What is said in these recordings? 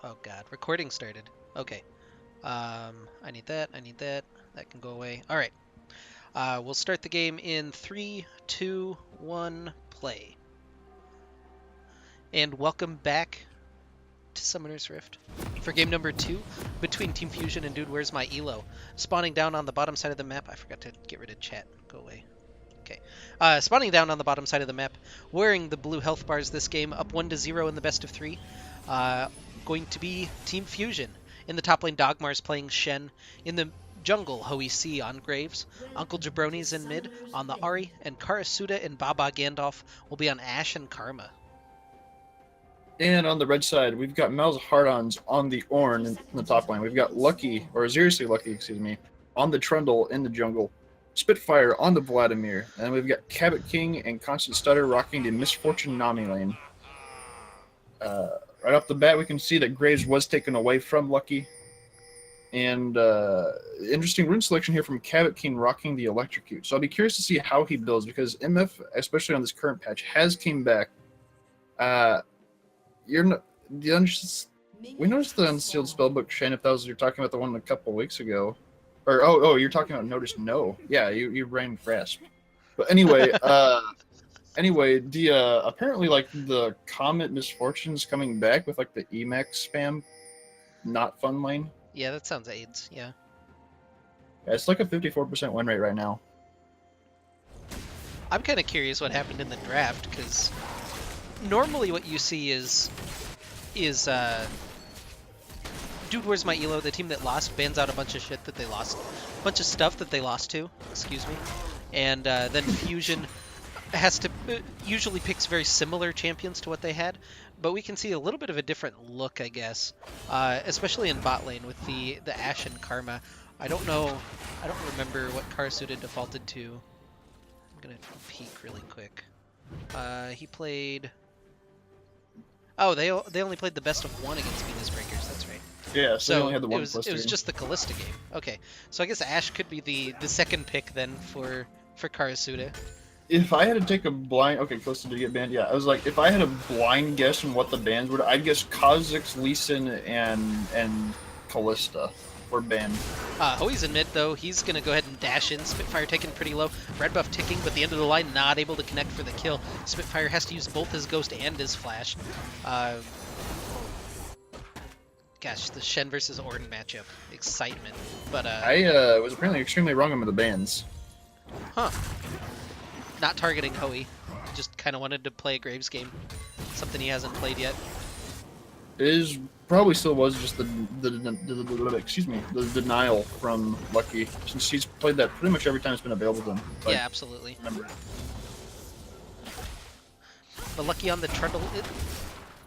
Oh god, recording started. Okay. I need that. I need that. That can go away. All right. We'll start the game in 3, 2, 1, play. And welcome back to Summoner's Rift for game number 2 between Team Fusion and Dude Where's My ELO. Spawning down on the bottom side of the map. I forgot to get rid of chat. Go away. Okay. Spawning down on the bottom side of the map, wearing the blue health bars this game, up 1-0 in the best of 3. Going to be Team Fusion. In the top lane, Dogmar's playing Shen. In the jungle, Hoey C on Graves. Uncle Jabroni's in mid on the Ahri, and Karasuda and Baba Gandalf will be on Ashe and Karma. And on the red side, we've got Mel's Hard-Ons on the Ornn in the top lane. We've got Lucky, or Seriously Lucky, excuse me, on the Trundle in the jungle. Spitfire on the Vladimir. And then we've got Cabot King and Constant Stutter rocking the Misfortune Nami lane. Right off the bat, we can see that Graves was taken away from Lucky. And interesting rune selection here from Cabot King rocking the Electrocute. So I'll be curious to see how he builds, because MF, especially on this current patch, has came back. We noticed the Unsealed Spellbook, Shen, if that was you're talking about the one a couple weeks ago. Or you're talking about Notice No. Yeah, you brain grasp. But anyway, apparently like the Comet Misfortune's coming back with like the Emax spam, not fun lane. Yeah, that sounds AIDS, yeah. Yeah, it's like a 54% win rate right now. I'm kind of curious what happened in the draft, because normally what you see is Dude Where's My ELO, the team that lost, bans out a bunch of shit that they lost, a bunch of stuff that they lost to, excuse me, and then Fusion has to usually picks very similar champions to what they had, but we can see a little bit of a different look, I guess, especially in bot lane with the Ashe and Karma. I don't remember what Karasuda defaulted to. I'm gonna peek really quick. He played. Oh, they only played the best of 1 against Venus Breakers. That's right. Yeah, so they only had the one it was just the Callista game. Okay, so I guess Ashe could be the second pick then for Karasuda. If I had to take a blind... Okay, Callista did get banned. Yeah, I was like, if I had a blind guess on what the bans were, I'd guess Kha'Zix, Lee Sin, and Callista were banned. Hoey's in mid, though. He's going to go ahead and dash in. Spitfire taken pretty low. Red buff ticking, but the end of the line not able to connect for the kill. Spitfire has to use both his Ghost and his Flash. Gosh, the Shen versus Ornn matchup. Excitement. But I was apparently extremely wrong on the bans. Huh. Not targeting Hoey. Just kind of wanted to play a Graves game. Something he hasn't played yet. It is probably still was just the denial from Lucky, since he's played that pretty much every time it's been available to him. Yeah, absolutely. The Lucky on the Trundle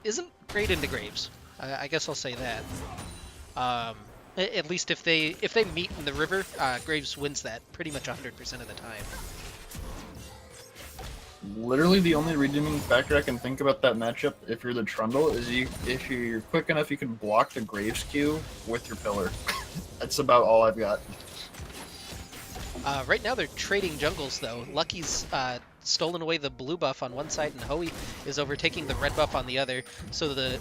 isn't great into Graves. I guess I'll say that. At least if they meet in the river, Graves wins that pretty much 100% of the time. Literally the only redeeming factor I can think about that matchup, if you're the Trundle, is if you're quick enough, you can block the Graves Q with your pillar. That's about all I've got. Right now they're trading jungles, though. Lucky's stolen away the blue buff on one side, and Hoey is overtaking the red buff on the other. So the...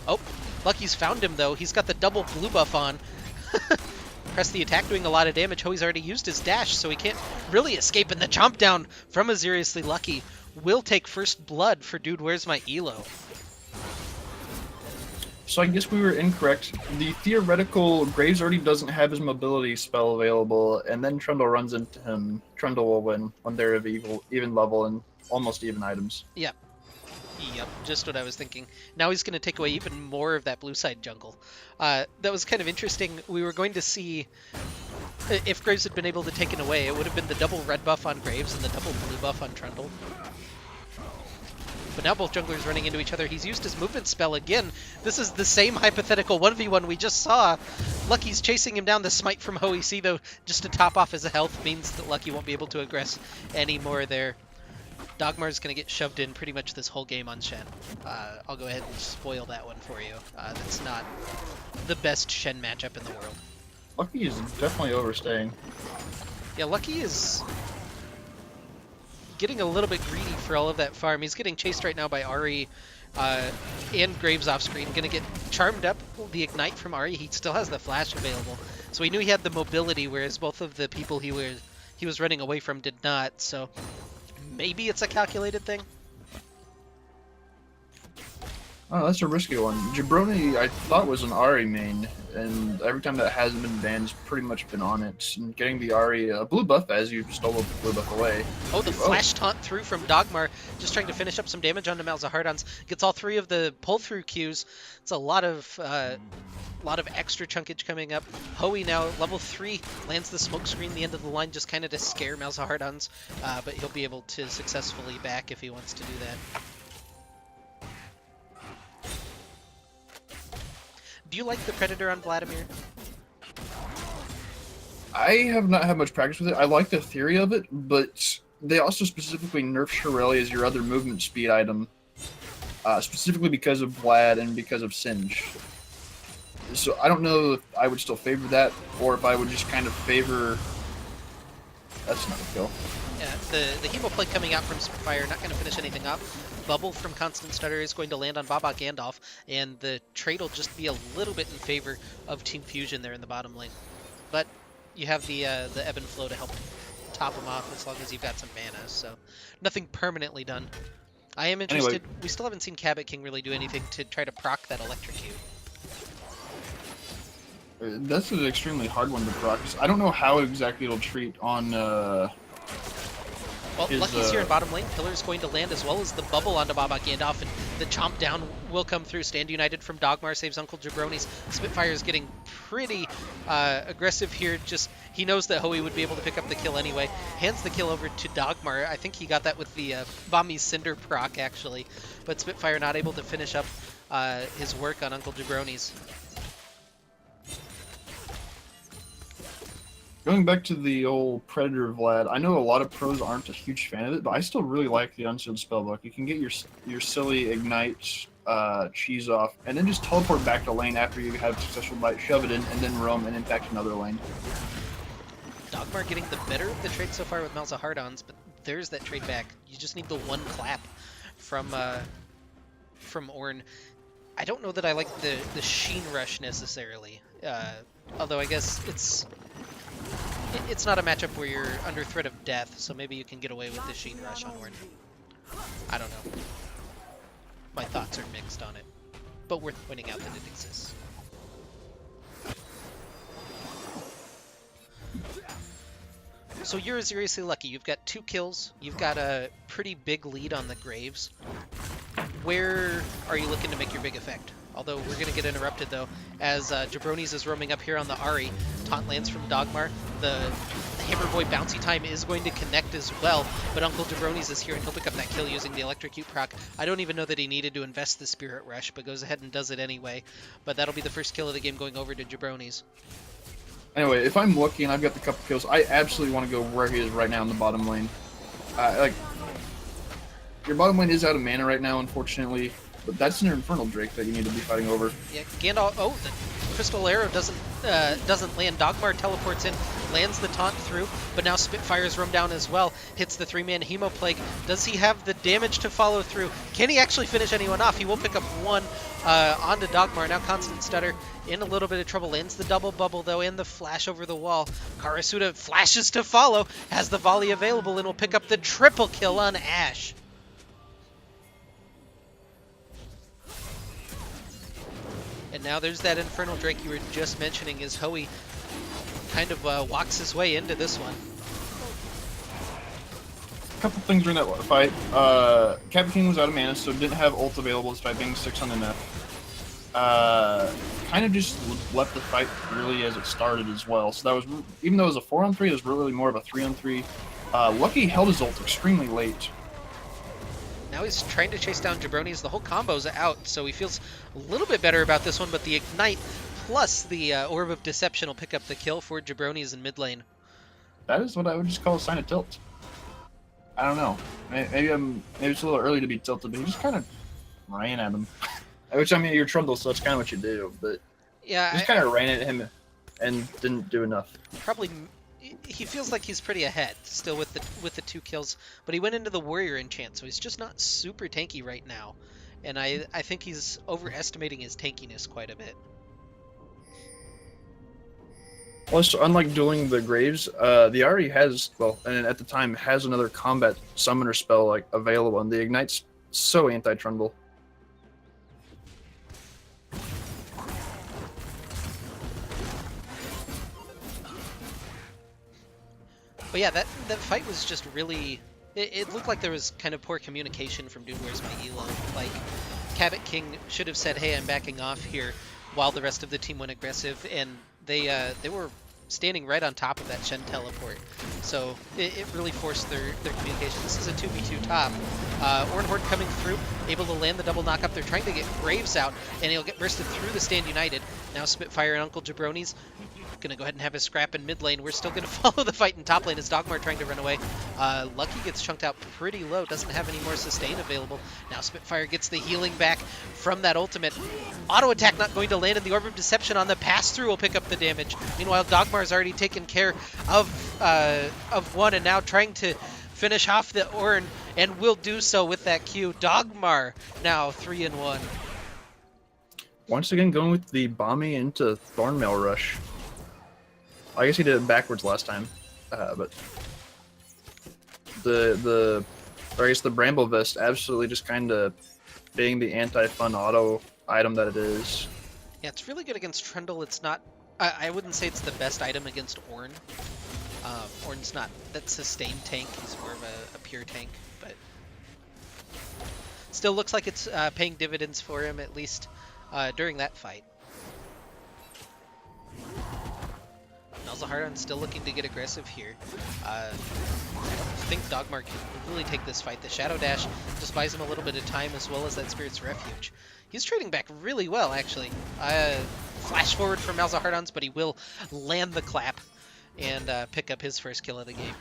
Oh, Lucky's found him, though. He's got the double blue buff on. Press the attack, doing a lot of damage. Hoey's already used his dash, so he can't really escape. And the chomp down from a Seriously Lucky will take first blood for Dude Where's My ELO. So I guess we were incorrect. The theoretical Graves already doesn't have his mobility spell available, and then Trundle runs into him. Trundle will win when they're of even level and almost even items. Yeah. Yep, just what I was thinking. Now he's going to take away even more of that blue side jungle. That was kind of interesting. We were going to see if Graves had been able to take it away, it would have been the double red buff on Graves and the double blue buff on Trundle. But now both junglers running into each other. He's used his movement spell again. This is the same hypothetical 1v1 we just saw. Lucky's chasing him down. The smite from Hoey C, though, just to top off his health, means that Lucky won't be able to aggress anymore there. Dogmar's going to get shoved in pretty much this whole game on Shen. I'll go ahead and spoil that one for you. That's not the best Shen matchup in the world. Lucky is definitely overstaying. Yeah, Lucky is getting a little bit greedy for all of that farm. He's getting chased right now by Ahri and Graves off screen. Gonna get charmed up. The Ignite from Ari. He still has the Flash available, so we knew he had the mobility, whereas both of the people he was running away from did not. So maybe it's a calculated thing. Oh, that's a risky one. Jabroni, I thought was an Ari main, and every time that hasn't been banned, it's pretty much been on it. And getting the Ari blue buff as you stole the blue buff away. Oh, the flash taunt through from Dogmar, just trying to finish up some damage onto Malzahardons. Gets all 3 of the pull-through Qs. It's a lot of extra chunkage coming up. Hoey now, level 3, lands the smoke screen the end of the line, just kind of to scare Malzahardons, but he'll be able to successfully back if he wants to do that. Do you like the Predator on Vladimir? I have not had much practice with it. I like the theory of it, but they also specifically nerfed Shirelli as your other movement speed item, specifically because of Vlad and because of Singe. So I don't know if I would still favor that, or if I would just kind of favor... That's not a kill. Yeah, the Hemo play coming out from Spitfire, not going to finish anything up. Bubble from Constant Stutter is going to land on Baba Gandalf, and the trade will just be a little bit in favor of Team Fusion there in the bottom lane. But you have the ebb and flow to help top him off as long as you've got some mana, so nothing permanently done. I am interested. Anyway, we still haven't seen Cabot King really do anything to try to proc that electrocute. That's an extremely hard one to proc. I don't know how exactly it'll treat on... Well, Lucky's here in bottom lane. Pillar's going to land as well as the bubble onto Baba Gandalf, and the chomp down will come through. Stand United from Dogmar saves Uncle Jabroni's. Spitfire is getting pretty aggressive here. Just he knows that Hoey would be able to pick up the kill anyway. Hands the kill over to Dogmar. I think he got that with the Vami's Cinder proc, actually. But Spitfire not able to finish up his work on Uncle Jabroni's. Going back to the old Predator Vlad, I know a lot of pros aren't a huge fan of it, but I still really like the Unsealed Spellbook. You can get your silly Ignite cheese off, and then just teleport back to lane after you have a successful bite, shove it in, and then roam and impact another lane. Dogmar getting the better of the trade so far with Malzahardons, but there's that trade back. You just need the one clap from Ornn. I don't know that I like the Sheen Rush necessarily, although I guess it's not a matchup where you're under threat of death, so maybe you can get away with the Sheen Rush on Ornn. I don't know. My thoughts are mixed on it, but worth pointing out that it exists. So you're seriously lucky. You've got 2 kills. You've got a pretty big lead on the Graves. Where are you looking to make your big effect? Although we're going to get interrupted, though, as Jabroni's is roaming up here on the Ari. Taunt lands from Dogmar. The Hammer Boy bouncy time is going to connect as well, but Uncle Jabroni's is here, and he'll pick up that kill using the Electrocute proc. I don't even know that he needed to invest the Spirit Rush, but goes ahead and does it anyway. But that'll be the first kill of the game going over to Jabroni's. Anyway, if I'm lucky and I've got the couple kills, I absolutely want to go where he is right now in the bottom lane. Your bottom lane is out of mana right now, unfortunately. But that's an Infernal Drake that you need to be fighting over. Yeah, Gandalf. Oh, the Crystal Arrow doesn't land. Dogmar teleports in, lands the taunt through, but now Spitfire's roam down as well. Hits the 3-man Hemo Plague. Does he have the damage to follow through? Can he actually finish anyone off? He will pick up one onto Dogmar. Now Constant Stutter in a little bit of trouble. Lands the double bubble though, and the flash over the wall. Karasuda flashes to follow, has the volley available, and will pick up the triple kill on Ashe. And now there's that Infernal Drake you were just mentioning as Hoey kind of walks his way into this one. A couple things during that fight. Cabot King was out of mana, so didn't have ult available despite being 6 on MF. Kind of just left the fight really as it started as well. So that was, even though it was a 4-on-3, it was really more of a 3-on-3. Lucky held his ult extremely late. Now he's trying to chase down Jabroni's. The whole combo's out, so he feels a little bit better about this one, but the Ignite plus the Orb of Deception will pick up the kill for Jabroni's in mid lane. That is what I would just call a sign of tilt. I don't know. Maybe it's a little early to be tilted, but he just kind of ran at him. Which, I mean, you're Trundle, so that's kind of what you do, but yeah, just kind of ran at him and didn't do enough. Probably. He feels like he's pretty ahead still with the 2 kills, but he went into the Warrior enchant, so he's just not super tanky right now. and I think he's overestimating his tankiness quite a bit. Plus, unlike dueling the Graves, the Ari has, well, and at the time has another combat summoner spell like available, and the Ignite's so anti-Trundle. But yeah, that fight was just really. It looked like there was kind of poor communication from Dude Where's My ELO. Like, Cabot King should have said, "Hey, I'm backing off here," while the rest of the team went aggressive, and they were standing right on top of that Shen teleport. So it really forced their communication. This is a 2v2 top. Ornhorde coming through, able to land the double knock up. They're trying to get Graves out, and he'll get bursted through the Stand United. Now Spitfire and Uncle Jabroni's gonna go ahead and have his scrap in mid lane. We're still gonna follow the fight in top lane as Dogmar trying to run away. Lucky gets chunked out pretty low, doesn't have any more sustain available. Now Spitfire gets the healing back from that ultimate. Auto attack not going to land, and the Orb of Deception on the pass through will pick up the damage. Meanwhile, Dogmar's already taken care of one, and now trying to finish off the Ornn, and will do so with that Q. Dogmar now 3-1. Once again, going with the Bomby into Thornmail Rush. I guess he did it backwards last time, but the Bramble Vest absolutely just kind of being the anti-fun auto item that it is. Yeah, it's really good against Trundle. It's not. I wouldn't say it's the best item against Ornn. Ornn's not that sustained tank. He's more of a pure tank, but still looks like it's paying dividends for him, at least during that fight. Malzahardan's still looking to get aggressive here. I don't think Dogmar can really take this fight. The Shadow Dash just buys him a little bit of time, as well as that Spirit's Refuge. He's trading back really well, actually. Flash forward for Malzahardan's, but he will land the clap and pick up his first kill of the game.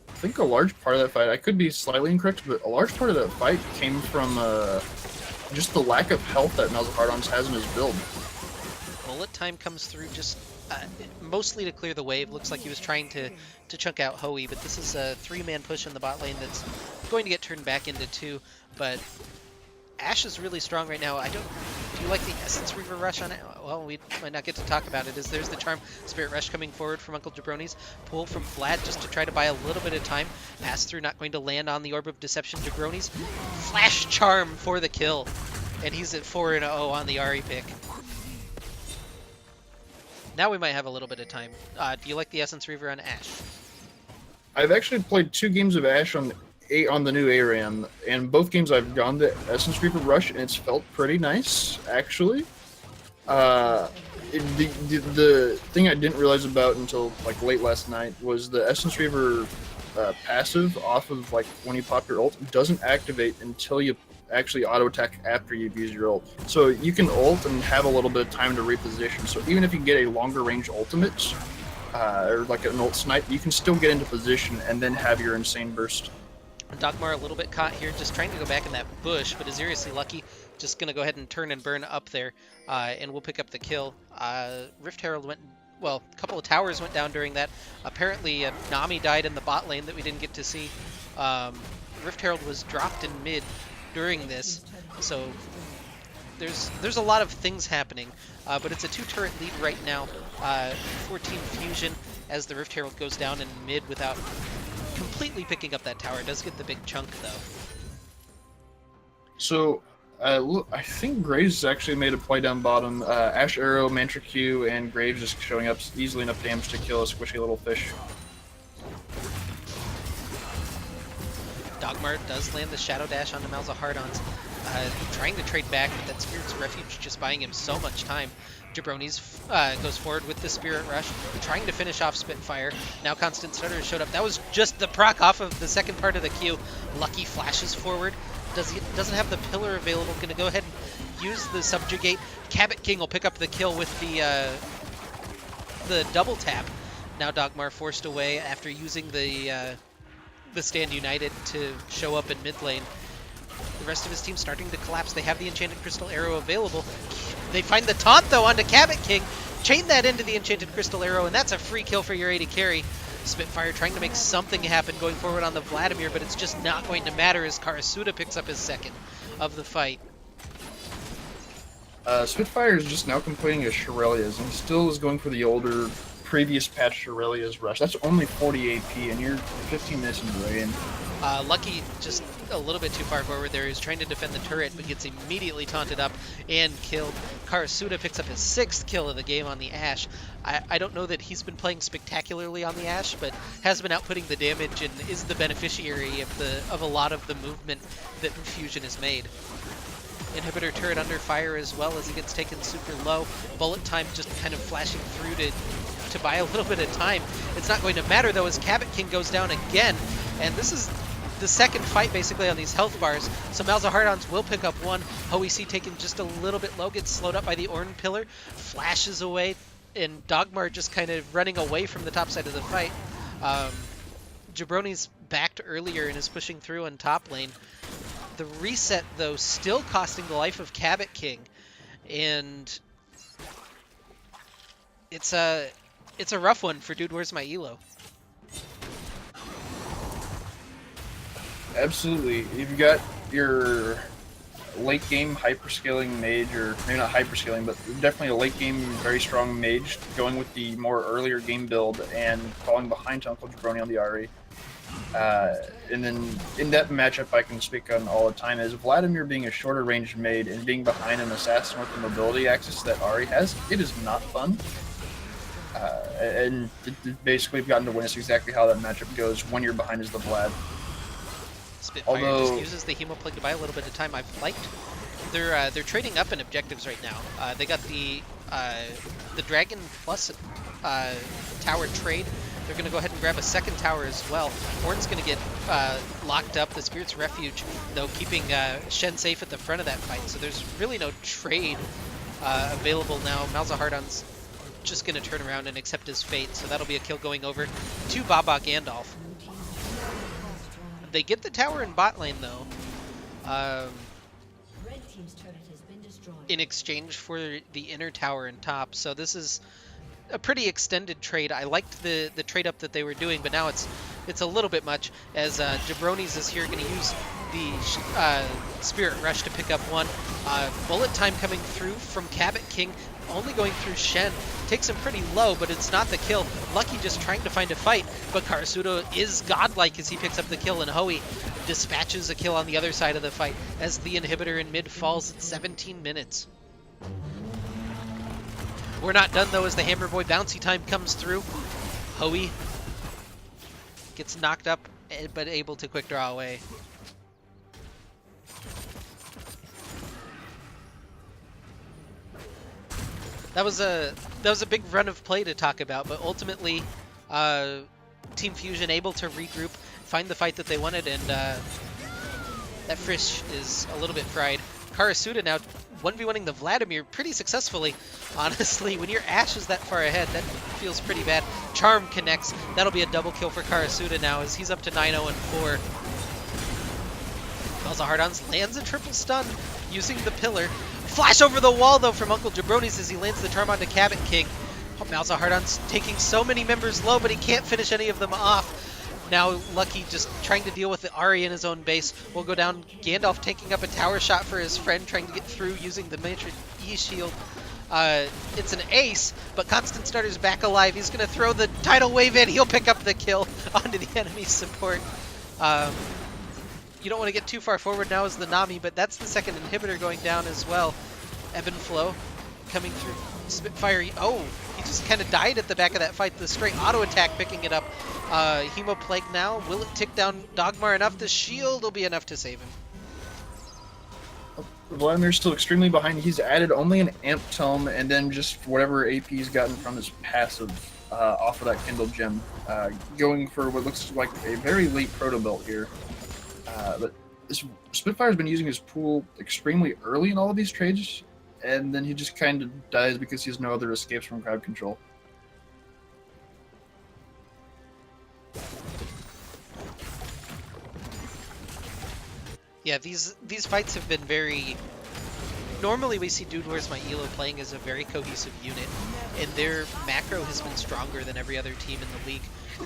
I think a large part of that fight, I could be slightly incorrect, but a large part of that fight came from just the lack of health that Malzahardan's has in his build. Bullet time comes through just mostly to clear the wave. Looks like he was trying to chunk out Hoey, but this is a 3-man push in the bot lane that's going to get turned back into 2. But Ashe is really strong right now. Do you like the Essence Reaver Rush on it? Well, we might not get to talk about it. There's the Charm Spirit Rush coming forward from Uncle Jabroni's. Pull from Vlad just to try to buy a little bit of time. Pass through not going to land on the Orb of Deception. Jabroni's Flash Charm for the kill. And he's at 4-0 on the Ahri pick. Now we might have a little bit of time. Do you like the Essence Reaver on Ashe? I've actually played 2 games of Ashe on the new ARAM, and both games I've gone the Essence Reaper Rush, and it's felt pretty nice, actually. The thing I didn't realize about until like late last night was the Essence Reaver passive off of like when you pop your ult doesn't activate until you actually auto attack after you've used your ult. So you can ult and have a little bit of time to reposition. So even if you get a longer range ultimate, or like an ult snipe, you can still get into position and then have your insane burst. Dogmar a little bit caught here, just trying to go back in that bush, but is seriously lucky. Just going to go ahead and turn and burn up there, and we'll pick up the kill. Rift Herald went, well, a couple of towers went down during that. Apparently, Nami died in the bot lane that we didn't get to see. Rift Herald was dropped in mid during this, so there's a lot of things happening, but it's a 2-turret lead right now for Team Fusion as the Rift Herald goes down in mid without completely picking up that tower. It does get the big chunk though. So look, I think Graves actually made a play down bottom. Ashe Arrow, Mantra Q, and Graves just showing up easily enough damage to kill a squishy little fish. Dogmar does land the Shadow Dash onto Malzahardan's, trying to trade back, but that Spirit's Refuge just buying him so much time. Jabroni's goes forward with the Spirit Rush, trying to finish off Spitfire. Now Constant Stutter has showed up. That was just the proc off of the second part of the Q. Lucky flashes forward. Doesn't have the pillar available. Going to go ahead and use the Subjugate. Cabot King will pick up the kill with the double tap. Now Dogmar forced away after using the Stand United to show up in mid lane. The rest of his team starting to collapse. They have the Enchanted Crystal Arrow available. They find the taunt though onto Cabot King. Chain that into the Enchanted Crystal Arrow, and that's a free kill for your AD carry. Spitfire trying to make something happen going forward on the Vladimir, but it's just not going to matter as Karasuda picks up his second of the fight. Spitfire is just now completing his Shirelias, and still is going for the older, previous patch Shirelias rush. That's only 40 AP, and you're 15 minutes into the game. Lucky just a little bit too far forward there. He's trying to defend the turret, but gets immediately taunted up and killed. Karasuda picks up his 6th kill of the game on the Ashe. I don't know that he's been playing spectacularly on the Ashe, but has been outputting the damage and is the beneficiary of a lot of the movement that Fusion has made. Inhibitor turret under fire as well as it gets taken super low. Bullet time just kind of flashing through to buy a little bit of time. It's not going to matter though as Cabot King goes down again, and this is the second fight basically on these health bars. So Malzahardons will pick up one. Hoic taken just a little bit low, gets slowed up by the Ornn Pillar, flashes away, and Dogmar just kind of running away from the top side of the fight. Jabroni's backed earlier and is pushing through on top lane. The reset, though, still costing the life of Cabot King, and it's a rough one for Dude Where's My ELO. Absolutely. You've got your late game hyperscaling mage, or maybe not hyperscaling, but definitely a late game very strong mage going with the more earlier game build and falling behind to Uncle Jabroni on the Ahri. And then in that matchup I can speak on all the time is Vladimir being a shorter range mage and being behind an assassin with the mobility axis that Ahri has. It is not fun. And basically we've gotten to witness exactly how that matchup goes when you're behind as the Vlad. Spitfire just uses the Hemoplague to buy a little bit of time. I've liked they're trading up in objectives right now. They got the Dragon plus tower trade. They're going to go ahead and grab a second tower as well. Ornn's going to get locked up. The Spirit's Refuge, though, keeping Shen safe at the front of that fight. So there's really no trade available now. Malzahardon's just going to turn around and accept his fate. So that'll be a kill going over to Baba Gandalf. They get the tower in bot lane, though, in exchange for the inner tower in top. So this is a pretty extended trade. I liked the trade up that they were doing, but now it's a little bit much as Jabroni's is here going to use the Spirit Rush to pick up one. Bullet time coming through from Cabot King, only going through Shen. Takes him pretty low, but it's not the kill. Lucky just trying to find a fight, but Karasuda is godlike as he picks up the kill, and Hoey dispatches a kill on the other side of the fight as the inhibitor in mid falls at 17 minutes. We're not done, though, as the Hammer Boy bouncy time comes through. Hoey gets knocked up, but able to quick draw away. That was a big run of play to talk about, but ultimately, Team Fusion able to regroup, find the fight that they wanted, and that Frisch is a little bit fried. Karasuda now 1v1ing the Vladimir pretty successfully. Honestly, when your Ashe is that far ahead, that feels pretty bad. Charm connects. That'll be a double kill for Karasuda now as he's up to 9-0-4. Malzahardons lands a triple stun using the pillar. Flash over the wall, though, from Uncle Jabroni's as he lands the charm onto Cabot King. Oh, Malzahardon's taking so many members low, but he can't finish any of them off. Now Lucky just trying to deal with the Ahri in his own base. Will go down. Gandalf taking up a tower shot for his friend, trying to get through using the Matrix E-Shield. It's an ace, but Constant Starter's back alive. He's going to throw the tidal wave in. He'll pick up the kill onto the enemy support. You don't want to get too far forward now as the Nami, but that's the second inhibitor going down as well. Ebb and Flow coming through. Spitfire. Oh, he just kind of died at the back of that fight. The straight auto attack picking it up. Hemoplague now. Will it tick down Dogmar enough? The shield will be enough to save him. Vladimir's still extremely behind. He's added only an Amp Tome and then just whatever AP he's gotten from his passive off of that Kindle Gem. Going for what looks like a very late proto build here. But Spitfire's been using his pool extremely early in all of these trades, and then he just kind of dies because he has no other escapes from crowd control. Yeah, these fights have been very... Normally we see Dude Where's My ELO playing as a very cohesive unit, and their macro has been stronger than every other team in the league.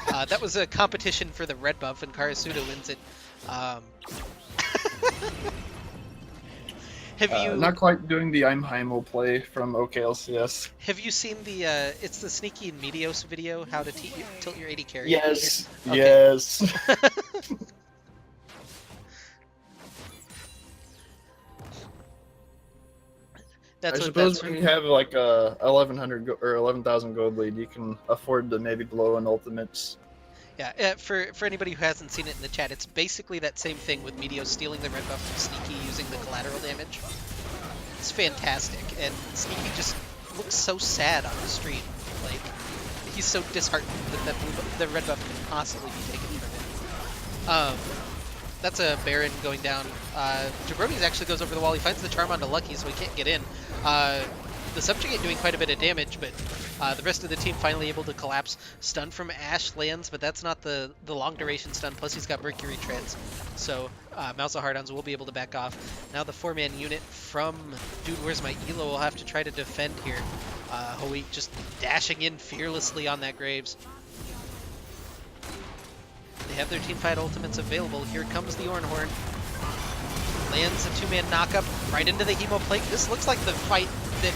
That was a competition for the red buff, and Karasuda wins it. Um, have you Not quite doing the I'm Heimel play from OKLCS. have you seen the it's the Sneaky and Meteos video, how to tilt your AD carry? Yes, Okay. yes. I That's what suppose that's. when you have like a 1100 or 11,000 gold lead, you can afford to maybe blow an ultimates. Yeah, for anybody who hasn't seen it in the chat, it's basically that same thing with Meteos stealing the red buff from Sneaky using the collateral damage. It's fantastic, and Sneaky just looks so sad on the stream. Like, he's so disheartened that the red buff can possibly be taken from him. That's a Baron going down. Jabroni's actually goes over the wall. He finds the charm onto Lucky, so he can't get in. The Subjugate doing quite a bit of damage, but the rest of the team finally able to collapse. Stun from Ashe lands, but that's not the long duration stun. Plus he's got Mercury Treads, so Mouse of Hardons will be able to back off. Now the 4-man unit from Dude Where's My ELO will have to try to defend here. Hoey just dashing in fearlessly on that Graves. They have their teamfight ultimates available. Here comes the Ornhorn. Lands a 2-man knockup right into the Hemo Plate. This looks like the fight that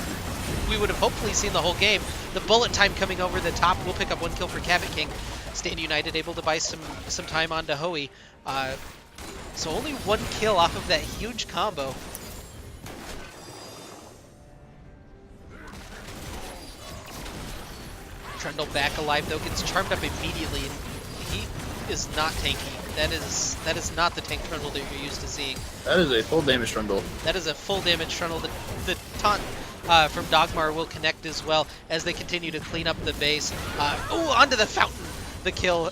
we would have hopefully seen the whole game. The bullet time coming over the top will pick up 1 kill for Cabot King. Stand United able to buy some time onto Hoey. So only 1 kill off of that huge combo. Trundle back alive though, gets charmed up immediately, and he is not tanky. That is not the tank Trundle that you're used to seeing. That is a full damage Trundle. That is a full damage Trundle. The taunt from Dogmar will connect as well as they continue to clean up the base. Onto the fountain. The kill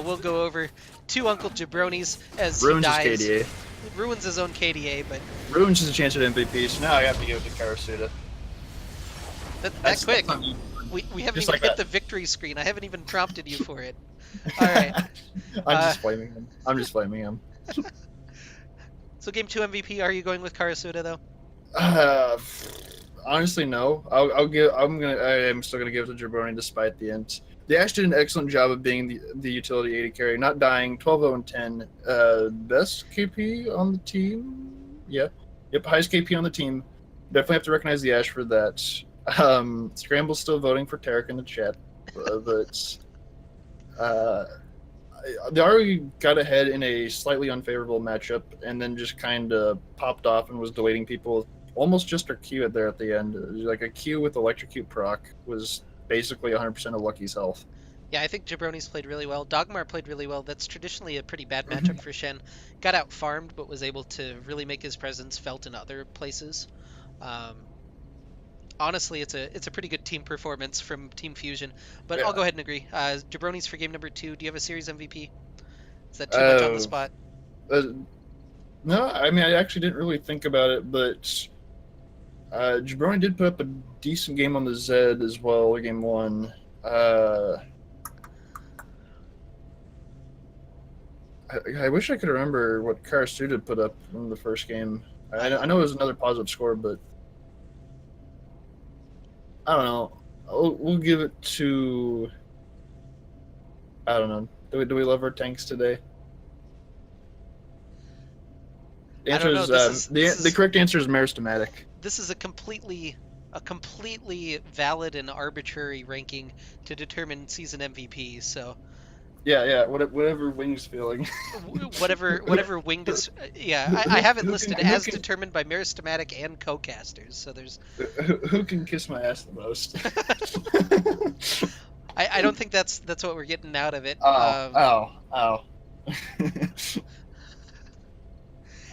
will go over to Uncle Jabroni's as Ruins he dies. his KDA. Ruins his own KDA, but Ruins his chance at MVP, so now I have to give it to Karasuda. that quick. That's We haven't just even like hit that. the victory screen. I haven't even prompted you for it. All right. I'm just blaming him. I'm just blaming him. So game 2 MVP, are you going with Karasuda though? Honestly, no. I am still gonna give it to Jabroni despite the int. The Ashe did an excellent job of being the utility AD carry, not dying. 12-0-10. Best KP on the team. Yep, highest KP on the team. Definitely have to recognize the Ashe for that. Scramble's still voting for Tarek in the chat, but they already got ahead in a slightly unfavorable matchup, and then just kind of popped off and was deleting people. Almost just her Q there at the end. Like a Q with Electrocute proc was basically 100% of Lucky's health. Yeah, I think Jabroni's played really well. Dogmar played really well. That's traditionally a pretty bad matchup for Shen. Got out farmed, but was able to really make his presence felt in other places. Honestly, it's a pretty good team performance from Team Fusion. But I'll go ahead and agree. Jabroni's for game number 2. Do you have a series MVP? Is that too much on the spot? No, I mean I actually didn't really think about it, but Jabroni did put up a decent game on the Zed as well, game 1. I wish I could remember what Karasuda put up in the first game. I know it was another positive score, but I don't know. We'll give it to. I don't know. Do we love our tanks today? The answer is the correct answer is meristematic. This is a completely valid and arbitrary ranking to determine season MVP. So. Yeah. Whatever Wing's feeling. whatever Winged is. Yeah, I have it listed as determined by meristematic and co-casters. So there's. Who can kiss my ass the most? I don't think that's what we're getting out of it. Ow.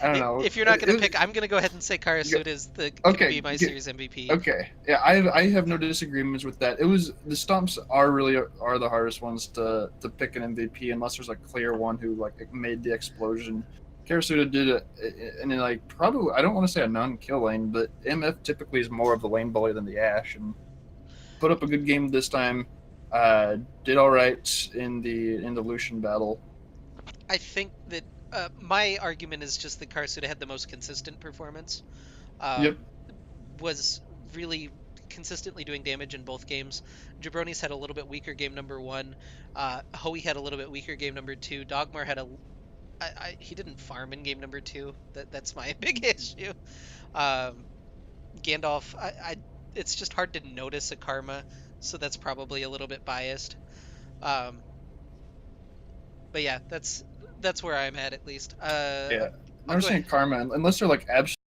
I don't know. If you're not going to pick, I'm going to go ahead and say Karasuda is going to be my series MVP. Okay. Yeah, I have no disagreements with that. It was the stomps are the hardest ones to pick an MVP unless there's a clear one who like made the explosion. Karasuda did it, and then like probably I don't want to say a non-kill lane, but MF typically is more of the lane bully than the Ashe, and put up a good game this time. Did all right in the Lucian battle. I think that my argument is just that Karasuda had the most consistent performance. Yep. Was really consistently doing damage in both games. Jabroni's had a little bit weaker game number one. Hoey had a little bit weaker game number two. Dogmar had he didn't farm in game number two. That's my big issue. Um, Gandalf, it's just hard to notice a karma, so that's probably a little bit biased. Um, but yeah, that's where I'm at least. Yeah, I'll go ahead. understand karma unless they're like absolutely